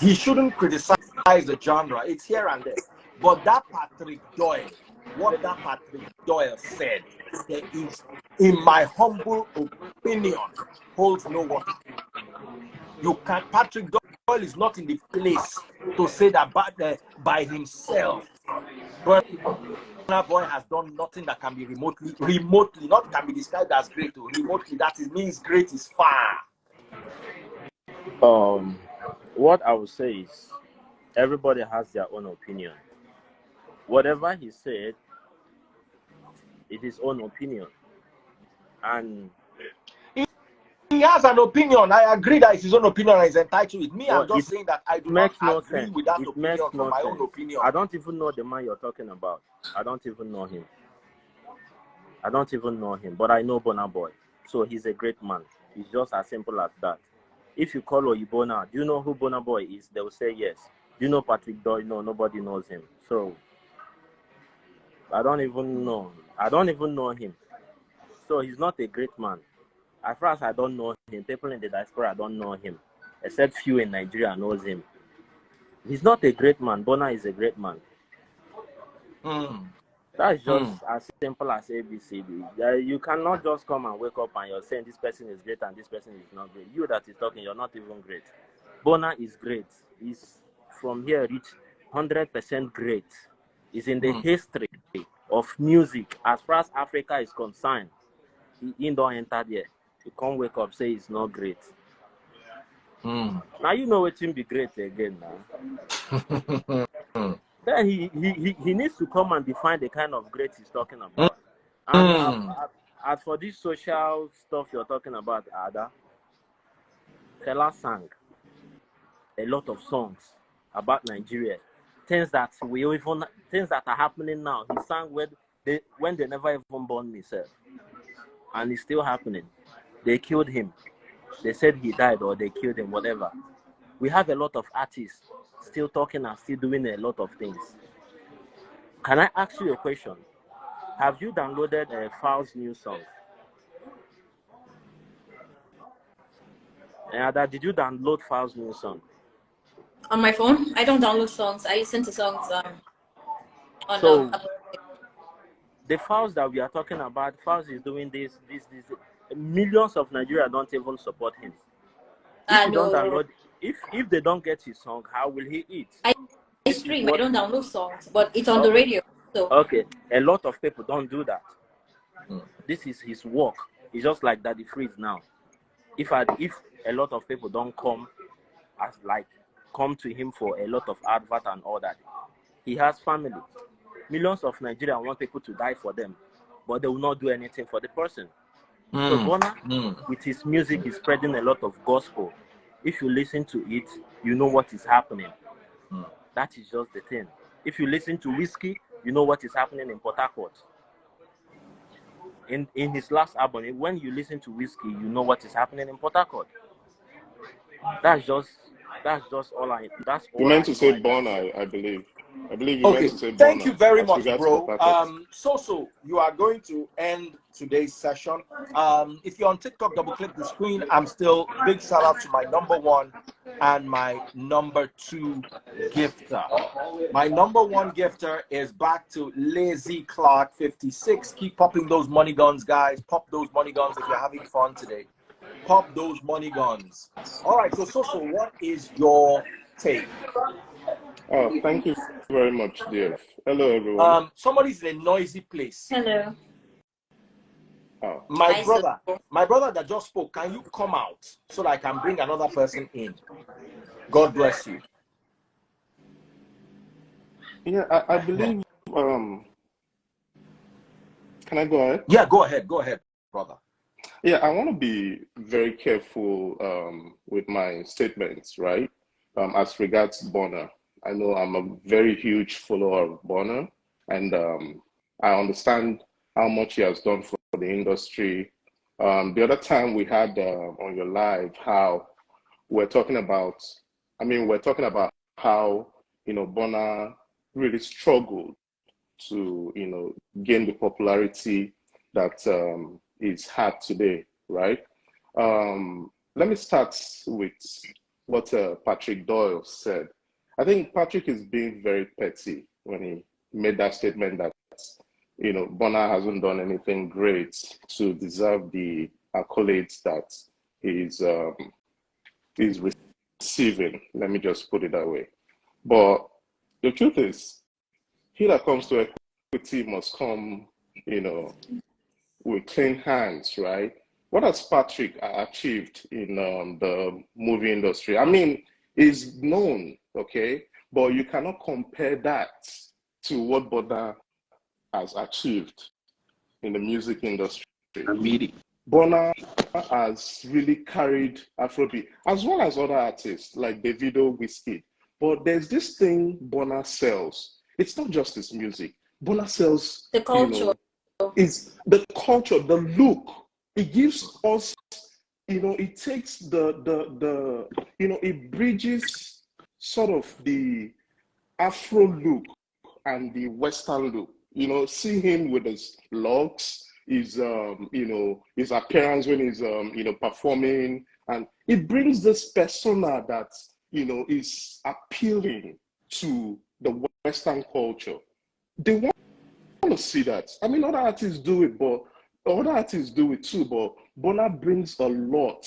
he shouldn't criticize the genre. It's here and there. But that Patrick Doyle, what that Patrick Doyle said, there is, in my humble opinion, holds no water. You can't. Patrick Doyle is not in the place to say that by himself. Burna Boy has done nothing that can be remotely, not can be described as great. Remotely, that means great is far. What I would say is, everybody has their own opinion. Whatever he said, it is his own opinion. And he has an opinion. I agree that it's his own opinion and he's entitled to it. Me, I'm just saying that I do not agree with that opinion from my own opinion. I don't even know the man you're talking about. I don't even know him. But I know Burna Boy. So he's a great man. It's just as simple as that. If you call Oyibona, do you know who Burna Boy is? They will say yes. Do you know Patrick Doyle? No, nobody knows him. So I don't even know him. So he's not a great man. As far as I don't know him, people in the diaspora don't know him, except few in Nigeria knows him. He's not a great man. Burna is a great man. That's just as simple as ABCD. You cannot just come and wake up and you're saying this person is great and this person is not great. You that is talking, you're not even great. Burna is great. He's from here reached 100% great. He's in the history of music as far as Africa is concerned. He don't enter there. You can't wake up say it's not great. Now you know what him be great again now. Then he needs to come and define the kind of great he's talking about. And as for this social stuff you're talking about, Ada, Fela sang a lot of songs about Nigeria. Things that are happening now. He sang when they never even born himself. And it's still happening. They killed him. They said he died or they killed him, whatever. We have a lot of artists still talking and still doing a lot of things. Can I ask you a question? Have you downloaded Fal's new song? Did you download Fal's new song? On my phone? I don't download songs. I listen to songs on the Fals that we are talking about, Fals is doing this. Millions of Nigeria don't even support him. If they don't get his song, how will he eat? I stream. I don't download songs, but it's on the radio. So Okay, a lot of people don't do that. This is his work. It's just like Daddy Freeze now. If a lot of people don't come come to him for a lot of advert and all that, he has family. Millions of Nigerians want people to die for them, but they will not do anything for the person. So Burna, with his music, is spreading a lot of gospel. If you listen to it, you know what is happening. That is just the thing. If you listen to Whiskey, you know what is happening in Port Harcourt. In his last album, when you listen to Whiskey, you know what is happening in Port Harcourt. That's just all I. That's all. You meant I to say know. Burna, I believe. I believe you meant Okay, to say thank you Burna very as much, regards bro. Port Harcourt. So you are going to end today's session. If you're on TikTok, double click the screen. I'm still big shout out to my number 1 and my number 2 gifter. My number 1 gifter is back to Lazy Clark 56. Keep popping those money guns, guys. Pop those money guns if you're having fun today. Pop those money guns. All right, so what is your take? Oh, thank you very much, dear. Hello, everyone. Somebody's in a noisy place. hello. Oh. My brother that just spoke, can you come out so that I can bring another person in? God bless you. Yeah, I believe, can I go ahead? Yeah, go ahead, brother. Yeah, I want to be very careful with my statements, right? As regards Burna. I know I'm a very huge follower of Burna, and I understand how much he has done for the industry. The other time we had on your live, how we're talking about how, Burna really struggled to, gain the popularity that is had today, right? Let me start with what Patrick Doyle said. I think Patrick is being very petty when he made that statement that, Burna hasn't done anything great to deserve the accolades that he's receiving. Let me just put it that way. But the truth is, he that comes to equity must come, with clean hands, right? What has Patrick achieved in the movie industry? I mean, is known, okay, but you cannot compare that to what Burna has achieved in the music industry. Burna has really carried Afrobeat as well as other artists like Davido, Whiskey. But there's this thing Burna sells. It's not just his music. Burna sells The culture. Is the culture, the look. It gives us, it takes it bridges sort of the Afro look and the Western look. See him with his locks, his appearance when he's performing, and it brings this persona that is appealing to the Western culture. They want to see that. I mean, other artists do it, but Burna brings a lot.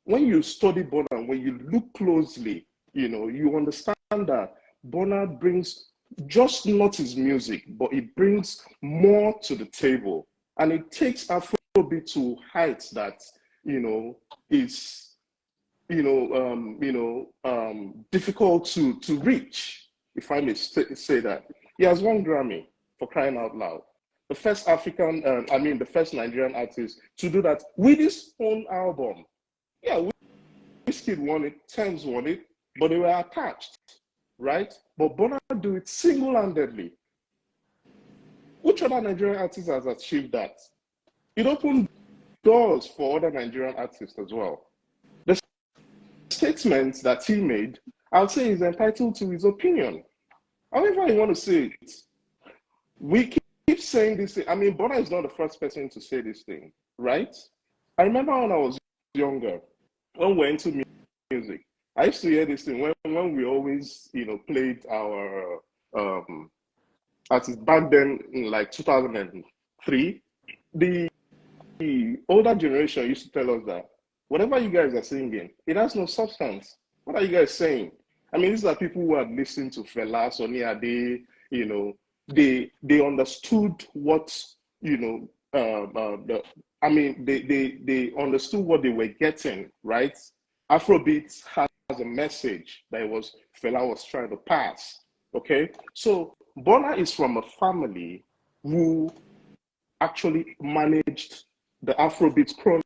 When you study Burna, when you look closely, you understand that Burna brings just not his music, but it brings more to the table, and it takes Afrobeat to heights that is difficult to reach, if I may say that. He has won Grammy, for crying out loud. The first the first Nigerian artist to do that with his own album. Yeah, Wizkid won it, Thames won it, but they were attached, right? But Burna do it single-handedly. Which other Nigerian artist has achieved that? It opened doors for other Nigerian artists as well. The statements that he made, I'll say he's entitled to his opinion. However you want to say it, we keep saying this thing. I mean, Burna is not the first person to say this thing, right? I remember when I was younger, when we were into music, I used to hear this thing when we always, played our artists back then in like 2003. The older generation used to tell us that whatever you guys are singing, it has no substance. What are you guys saying? I mean, these are people who had listened to Fela, Sonny Ade, they understood what, you know, they understood what they were getting, right? Afrobeat has a message that Fela was trying to pass. Okay, so Burna is from a family who actually managed the Afrobeat chrono,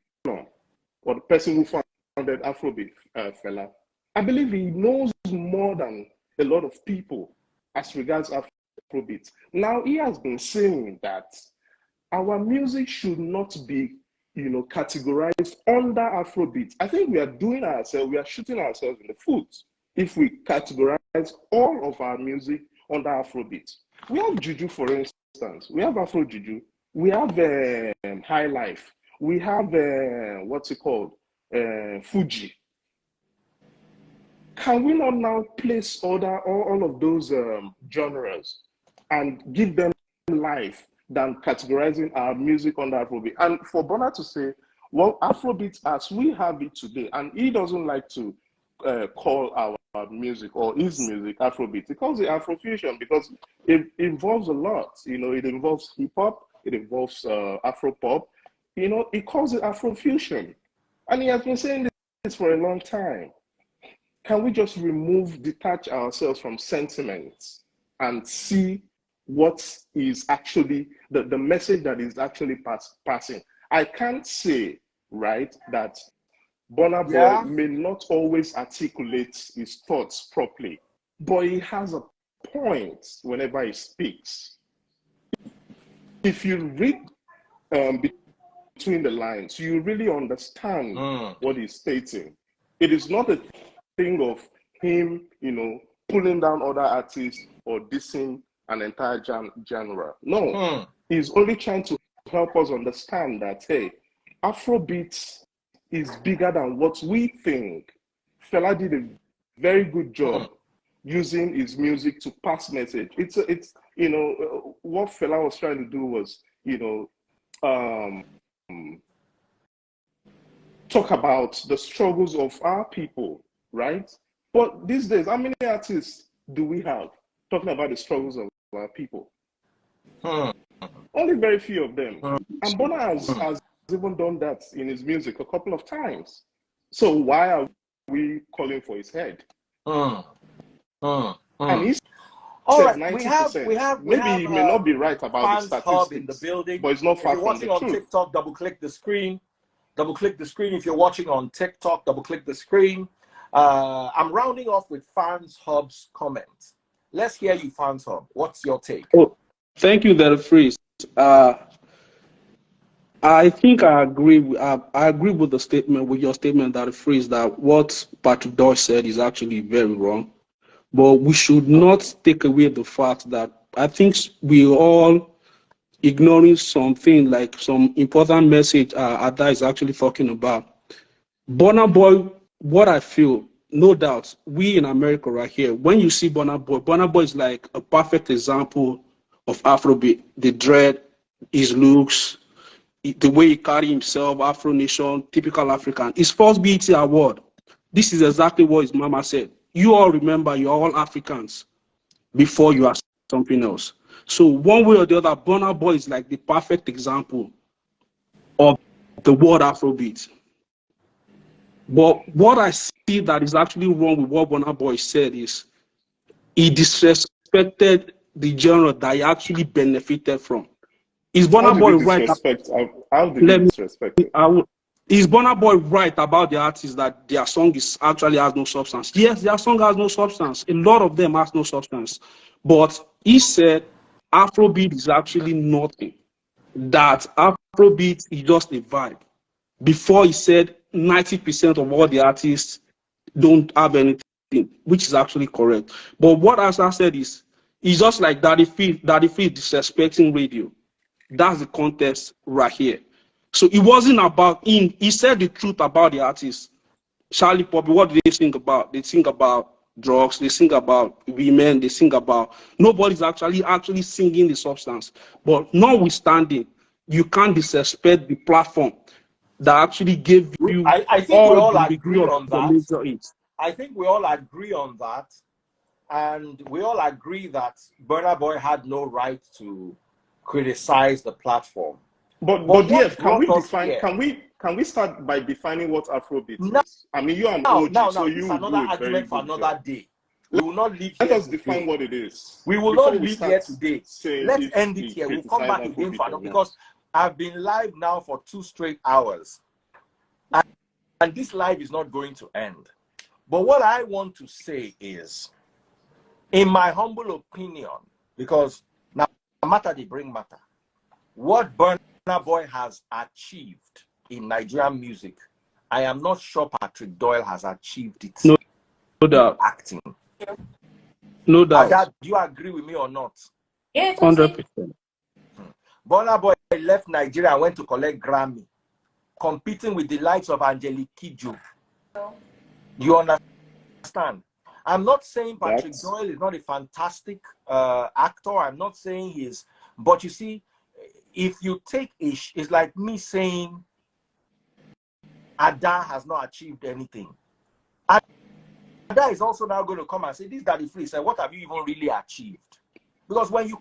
or the person who founded Afrobeat, Fela. I believe he knows more than a lot of people as regards Afrobeat. Now, he has been saying that our music should not be, you know, categorized under Afrobeat. I think we are shooting ourselves in the foot if we categorize all of our music under Afrobeat. We have Juju, for instance. We have Afro Juju. We have High Life. We have, what's it called? Fuji. Can we not now place all of those genres and give them life than categorizing our music under Afrobeat? And for Burna to say, well, Afrobeat as we have it today, and he doesn't like to call our music or his music Afrobeat. He calls it Afrofusion because it involves a lot. You know, it involves hip hop, it involves Afropop. You know, he calls it Afrofusion. And he has been saying this for a long time. Can we just detach ourselves from sentiments and see what is actually the message that is actually passing? I can't say, right, that Burna Boy may not always articulate his thoughts properly, but he has a point whenever he speaks. If you read between the lines, you really understand what he's stating. It is not a thing of him, you know, pulling down other artists or dissing an entire genre. No, he's only trying to help us understand that, hey, Afrobeat is bigger than what we think. Fela did a very good job using his music to pass message. It's you know, what Fela was trying to do was, you know, talk about the struggles of our people, right? But these days, how many artists do we have talking about the struggles of our people? Only very few of them. And Burna has even done that in his music a couple of times. So why are we calling for his head? And he said 90%. Maybe he may not be right about the statistics, in the building, but it's not far from the truth. If you're watching on TikTok, double-click the screen. Double-click the screen. If you're watching on TikTok, double-click the screen. I'm rounding off with Fans Hub's comments. Let's hear you, Fans Hub. What's your take? Oh, thank you, Del Freeze. I think I agree with the statement, with your statement, that Freeze, that what Patrick Doyle said is actually very wrong. But we should not take away the fact that I think we all ignoring something, like some important message Ada is actually talking about. Burna Boy, what I feel, no doubt, we in America right here, when you see Burna Boy is like a perfect example of Afrobeat. The dread, his looks, the way he carry himself, Afro Nation, typical African. His first BET award, this is exactly what his mama said. You all remember, you're all Africans before you are something else. So one way or the other, Burna Boy is like the perfect example of the word Afrobeat. But what I see that is actually wrong with what Burna Boy said is he disrespected the genre that he actually benefited from. Is Burna Boy right? How did he disrespect it? Is Burna Boy right about the artists that their song actually has no substance? Yes, their song has no substance. A lot of them has no substance. But he said Afrobeat is actually nothing. That Afrobeat is just a vibe. Before he said 90% of all the artists don't have anything, which is actually correct. But what Asa said is, it's just like Daddy Free disrespecting radio. That's the context right here. So it wasn't about him. He said the truth about the artists. Charlie Poppy, what do they sing about? They sing about drugs, they sing about women, they sing about, nobody's actually singing the substance. But notwithstanding, you can't disrespect the platform that actually gave you I think we all agree on that. major hits. I think we all agree on that. and we all agree that Burna Boy had no right to criticize the platform. But what DF, can we brought us define? here- Can we start by defining what Afrobeat Now, is? I mean, you're an OG, so this you is will another do a very argument for good another job. day. We will not leave Let here us define today. what it is. We will before not we leave start here today. saying Let's if end we it here. We'll come criticize back again Afrobeat for or another, not. because I've been live now for 2 straight hours. And this live is not going to end. But what I want to say is, in my humble opinion, because now matter they bring matter, what Burna Boy has achieved in Nigerian music, I am not sure Patrick Doyle has achieved it. No doubt. Acting. No doubt. Ada, do you agree with me or not? Yeah, totally. 100%. Burna Boy left Nigeria and went to collect Grammy, competing with the likes of Angelique Kidjo. You understand? I'm not saying Patrick Doyle is not a fantastic actor. I'm not saying he's, but you see, if you take it's like me saying Ada has not achieved anything. Ada is also now going to come and say, this Daddy Free said, what have you even really achieved? Because when you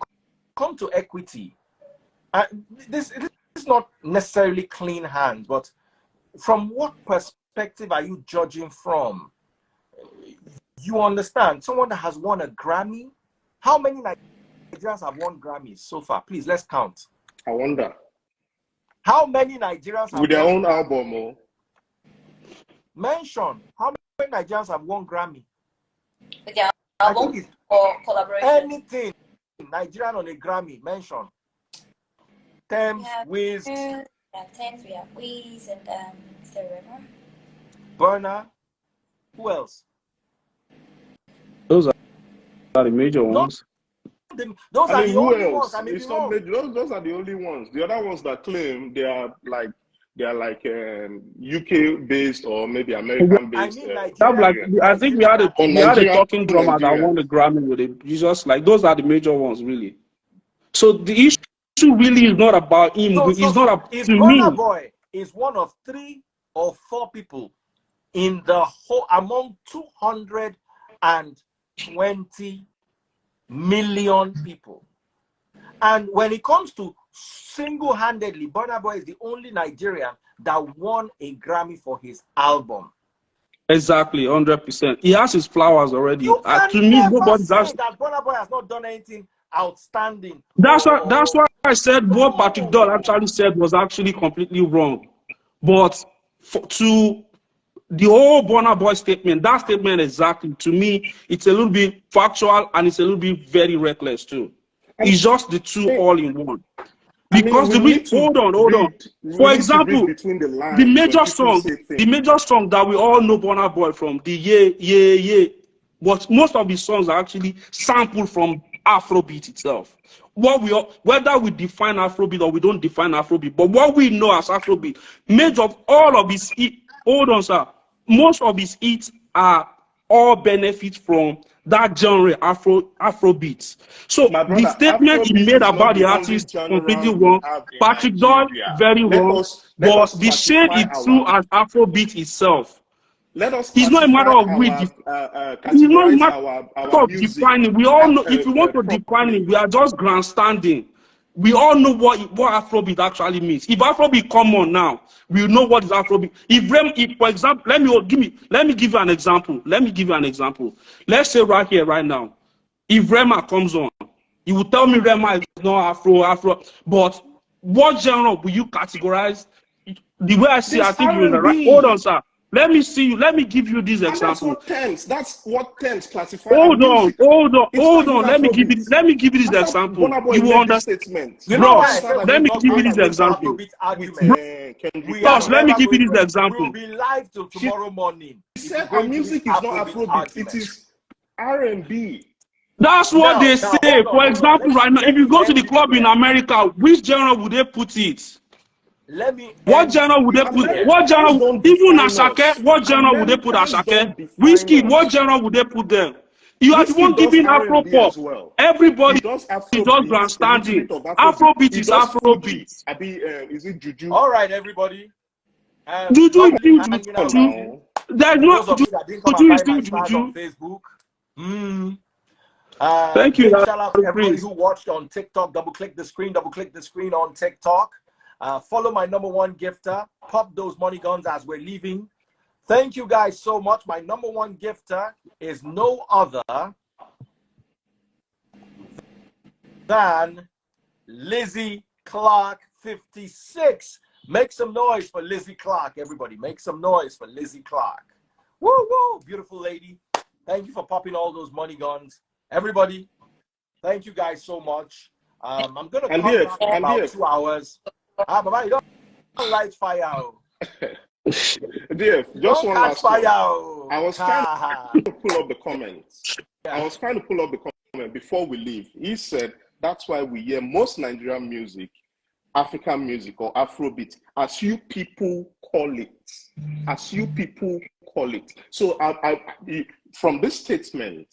come to equity, this is not necessarily clean hands, but from what perspective are you judging from? You understand? Someone that has won a Grammy, how many Nigerians have won Grammys so far? Please, let's count. I wonder. How many Nigerians have With their won own album, oh? Mention how many Nigerians have won Grammy? With their I think album it's or collaboration? anything Nigerian on a Grammy. Mention Thames, Wiz, We have Thames, we have Wiz, and River. Burna. Who else? Those are the major ones. Those are the who only else? ones. I mean, It's not major. Those are the only ones. The other ones that claim they are like UK based or maybe American based. I think we had a talking drummer that won the Grammy with it. Jesus, like those are the major ones, really. So the issue really is not about him. It's not about if to Burna me. Boy is one of 3 or 4 people in the whole among 220 million people, and when it comes to single-handedly, Burna Boy is the only Nigerian that won a Grammy for his album. Exactly, 100%. He has his flowers already. You can To me, never nobody's say that Burna Boy has not done anything outstanding. That's why I said what Patrick Doyle actually said was actually completely wrong. But to the whole Burna Boy statement, that statement exactly, to me, it's a little bit factual and it's a little bit very reckless too. It's just the two all in one. Because hold on. For example, the major song that we all know Burna Boy from, the yeah, but most of his songs are actually sampled from Afrobeat itself. Whether we define Afrobeat or we don't define Afrobeat, but what we know as Afrobeat, most of his hits are all benefit from that genre, Afrobeats. So the statement he made about the artist completely wrong. Patrick Doyle, very wrong. But the shade it threw as Afrobeat itself. It's not a matter of it's not a matter of defining. We all know if we want to define it, we are just grandstanding. We all know what Afrobeat actually means. If Afrobeat come on now, we know what is Afrobeat. If for example, let me give you an example. Let's say right here, right now, if Rema comes on, he will tell me Rema is not Afro. But what genre will you categorize? The way I see, I think you're in the right. Hold on, sir. Let me see you. Let me give you this example. That's what tense classify. Hold on. Let me give you this example. You will understand. Bros, let me give you this example. Bros, let me give you this example. We'll be live till tomorrow morning. He said our music is not Afrobeat. It is R&B. That's what they say. For example, right now, if you go to the club in America, which genre would they put it? What genre would they put? What genre? Even Asake, what genre would they put Asake? Whiskey, what genre would they put them? You are the one giving Afro pop. Everybody is just grandstanding. Afrobeat is Afrobeat. Is it Juju? All right, everybody. Juju is still Juju. There's no Juju is still Juju. Facebook. Thank you. Big shout out to everybody Please. who watched on TikTok. Double click the screen on TikTok. Follow my #1 gifter. Pop those money guns as we're leaving. Thank you guys so much. My #1 gifter is no other than Lizzie Clark 56. Make some noise for Lizzie Clark, everybody. Make some noise for Lizzie Clark. Woo woo, beautiful lady. Thank you for popping all those money guns. Everybody, thank you guys so much. I'm gonna come back in about 2 hours. Baba, you don't light fire. Dear, just one last fire. one. I was trying to pull up the comments. I was trying to pull up the comment before we leave. He said that's why we hear most Nigerian music, African music or Afrobeat, as you people call it. As you people call it. So from this statement,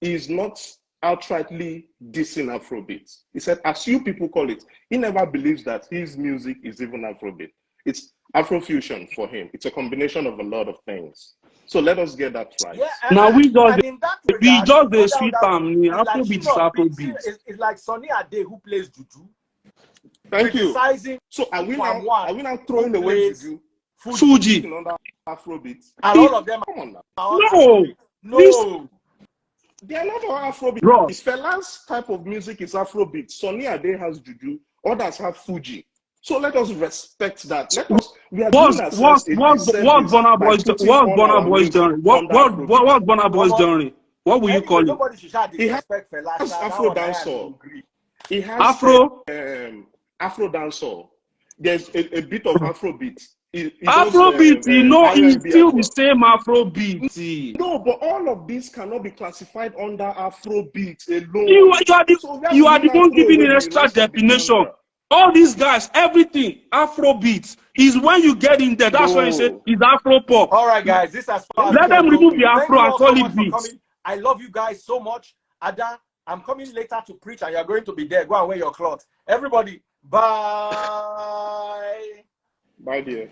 he's not outrightly dissing Afrobeat. He said, as you people call it. He never believes that his music is even Afrobeat. It's Afrofusion for him. It's a combination of a lot of things. So let us get that right. Yeah, now we just the sweet time. Afrobeat is Afrobeat. It's like Sonny Ade who plays Juju. Thank you. So are we now throwing away Juju? Fuji. Under Afrobeat. And all of them. Come on now. No. They are not all Afrobeat. Bro. Fela's type of music is Afrobeat. Sonny Ade has Juju. Others have Fuji. So let us respect that. What's Burna Boy's genre? What's Burna Boy's genre? What will you call it? Nobody should have disrespect has Afro dancehall. He has Afro dancehall. There's a bit of Afrobeat. Afrobeat, it's still the same Afrobeat. No, but all of these cannot be classified under Afrobeat alone. You are the one giving an extra definition. All these guys, everything Afrobeat is when you get in there. That's why you say it's Afro pop. All right, guys, this as far as let them remove the Afro and call it beats. I love you guys so much. Ada, I'm coming later to preach, and you're going to be there. Go and wear your clothes. Everybody, bye. Bye, dear.